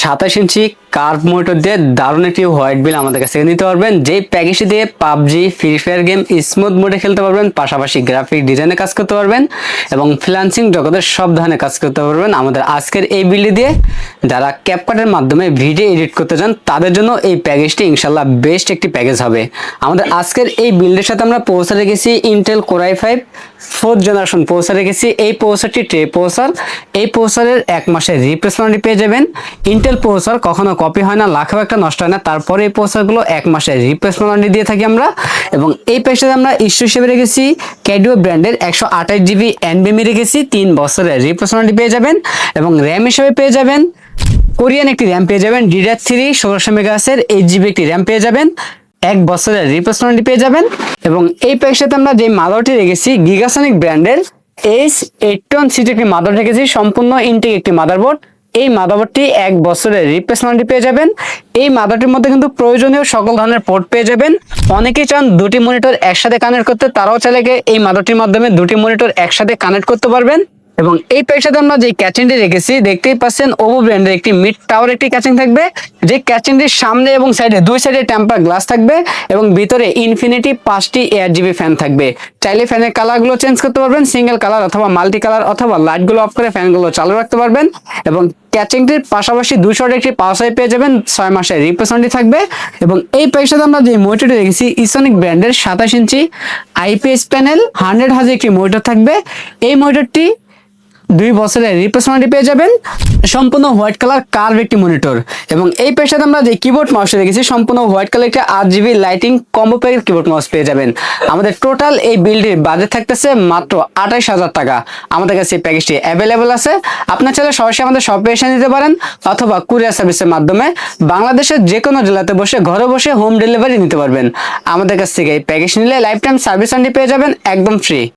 27 ইঞ্চি curve motor দিয়ে দারুণ একটি হোয়াইট বিল আমাদের কাছে নিতে পারবেন। যেই প্যাকেজটি দিয়ে PUBG, free fire game smooth মোডে খেলতে পারবেন, পাশাপাশি গ্রাফিক ডিজাইনে কাজ করতে পারবেন এবং ফ্রিল্যান্সিং জগতের সব ধরনের কাজ করতে পারবেন আমাদের আজকের এই বিলটি দিয়ে। যারা ক্যাপকাটের মাধ্যমে ভিডিও এডিট করতে চান তাদের জন্য এই প্যাকেজটি ইনশাল্লাহ বেস্ট একটি প্যাকেজ হবে। আমাদের আজকের এই বিল্ডের সাথে আমরা প্রসেসর রেখেছি Intel core i5 4th generation processor রেখেছি। এই প্রসেসরটি ট্রে প্রসেসর। এই প্রসেসরের 1 মাসের রিপ্লেসমেন্ট পেয়ে যাবেন। ইন্টেল প্রসেসর কখনো কপি হয় না, লাখেও একটা নষ্ট হয় না, তারপরে এই প্রসেসরগুলো 1 মাসের রিপ্লেসমেন্ট দিয়ে থাকি আমরা। এবং এই প্যাকেজে আমরা ইস্যু হিসেবে রেখেছি ক্যাডিও ব্র্যান্ডের 128 জিবি NVMe রেখেছি, 3 বছরের রিপ্লেসমেন্ট পেয়ে যাবেন। এবং র্যাম হিসেবে পেয়ে যাবেন কোরিয়ান একটি র্যাম পেয়ে যাবেন, DDR3 1600 মেগাহার্টজের 8 জিবি একটি র্যাম পেয়ে যাবেন, 1 বছরের রিপ্লেসমেন্ট পেয়ে যাবেন। এবং এই প্যাকের সাথে আমরা যে মাদারটি রেখেছি গিগাসনিক ব্র্যান্ডের H81 একটি মাদার রেখেছি, সম্পূর্ণ ইনটেক একটি মাদারবোর্ড। এই মাদারবোর্ডটি 1 বছরের রিপ্লেসমেন্ট পেয়ে যাবেন। এই মাদারটির মধ্যে কিন্তু প্রয়োজনীয় সকল ধরনের পোর্ট পেয়ে যাবেন। অনেকেই চান দুটি মনিটর একসাথে কানেক্ট করতে, তারাও চাইলে এই মাদারটির মাধ্যমে দুটি মনিটর একসাথে কানেক্ট করতে পারবেন। এবং এই প্যাকের সাথে আমরা যে ক্যাচিংটি রেখেছি দেখতেই পাচ্ছেন ওভো ব্র্যান্ডের একটি মিড টাওয়ার একটি ক্যাচিং থাকবে, যে ক্যাচিংটির সামনে এবং সাইডে দুই সাইডে টেম্পার গ্লাস থাকবে এবং ভিতরে ইনফিনিটি 5টি RGB ফ্যান থাকবে। চাইলে ফ্যানের কালারগুলো চেঞ্জ করতে পারবেন, সিঙ্গেল কালার অথবা মাল্টি কালার, অথবা লাইটগুলো অফ করে ফ্যানগুলো চালু রাখতে পারবেন। এবং ক্যাচিংটির পাশাপাশি 200 একটি পাওয়ার সাপ্লাই পেয়ে যাবেন, 6 মাসের রিপ্লেসমেন্ট থাকবে। এবং এই প্যাকের সাথে আমরা যে মনিটরটি রেখেছি ইসোনিক ব্র্যান্ডের 27 ইঞ্চি IPS প্যানেল 100 হার্জ একটি মনিটর থাকবে। এই মনিটরটি 2 বছরের রিপ্লেসমেন্ট পেয়ে যাবেন, সম্পূর্ণ হোয়াইট কালার কার্ভ একটি মনিটর। এবং এই প্যাকের সাথে আমরা যে কিবোর্ড মাউস রেখেছি সম্পূর্ণ হোয়াইট কালার একটা RGB লাইটিং কম্বো প্যাকের কিবোর্ড মাউস পেয়ে যাবেন। আমাদের টোটাল এই বিল্ডের বাজেট থাকতেছে মাত্র 28,000 টাকা। আমাদের কাছে এই প্যাকেজটি অ্যাভেলেবল আছে। আপনার চাইলে সরাসরি আমাদের শপে এসে নিতে পারেন অথবা কুরিয়ার সার্ভিসের মাধ্যমে বাংলাদেশের যে কোনো জেলাতে বসে ঘরে বসে হোম ডেলিভারি নিতে পারবেন। আমাদের কাছ থেকে এই প্যাকেজ নিলে লাইফ টাইম সার্ভিস ওয়ারেন্টি পেয়ে যাবেন একদম ফ্রি।